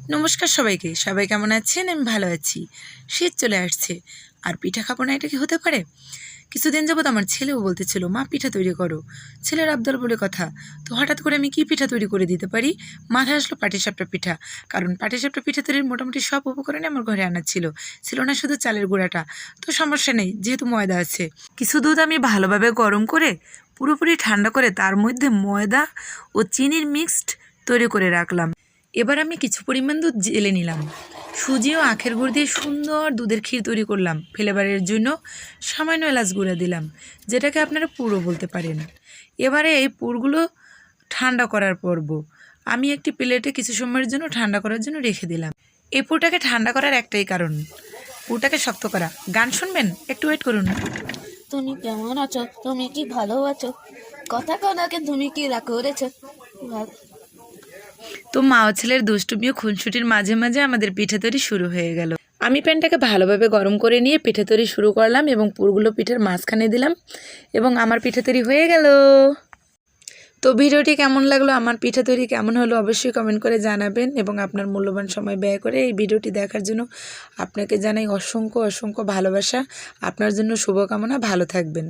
নমস্কার সবাইকে। সবাই কেমন আছেন? আমি ভালো আছি। শীত চলে আসছে আর পিঠা খাবো না, এটা কি হতে পারে? কিছুদিন যাবত আমার ছেলেও বলতেছিল, মা পিঠা তৈরি করো। ছেলের আবদার বলে কথা। তো হঠাৎ করে আমি কি পিঠা তৈরি করে দিতে পারি? মাথায় আসলো পাটিসাপটা পিঠা। কারণ পাটিসাপটা পিঠা তৈরির মোটামুটি সব উপকরণই আমার ঘরে আনা ছিল না শুধু চালের গুঁড়াটা। তো সমস্যা নেই, যেহেতু ময়দা আছে। কিছু দুধ আমি ভালোভাবে গরম করে পুরোপুরি ঠান্ডা করে তার মধ্যে ময়দা ও চিনির মিক্সড তৈরি করে রাখলাম। এবার আমি কিছু পরিমাণ দুধ জেলে নিলাম। সুজি ও আখের গুড় দিয়ে সুন্দর দুধের ক্ষীর তৈরি করলাম। ফ্লেভারের জন্য সামান্য এলাচ গুঁড়া দিলাম, যেটাকে আপনারা পুরও বলতে পারেন। এবারে এই পুরগুলো ঠান্ডা করার পর্ব। আমি একটি প্লেটে কিছু সময়ের জন্য ঠান্ডা করার জন্য রেখে দিলাম। এই পুরটাকে ঠান্ডা করার একটাই কারণ, পুরটাকে শক্ত করা। গান শুনবেন? একটু ওয়েট করুন। তুমি কেমন আছো? তুমি কি ভালো আছো? কথা কথাকে তুমি কি রাগ করেছো? তো মা ও ছেলের দুষ্টুমি ও খুনসুটির মাঝে মাঝে আমাদের পিঠে তৈরি শুরু হয়ে গেল। আমি প্যানটাকে ভালোভাবে গরম করে নিয়ে পিঠে তৈরি শুরু করলাম এবং পুরগুলো পিঠের মাঝখানে দিলাম এবং আমার পিঠে তৈরি হয়ে গেল। তো ভিডিওটি কেমন লাগলো, আমার পিঠে তৈরি কেমন হলো, অবশ্যই কমেন্ট করে জানাবেন এবং আপনার মূল্যবান সময় ব্যয় করে এই ভিডিওটি দেখার জন্য আপনাকে জানাই অসংখ্য অসংখ্য ভালোবাসা। আপনার জন্য শুভকামনা। ভালো থাকবেন।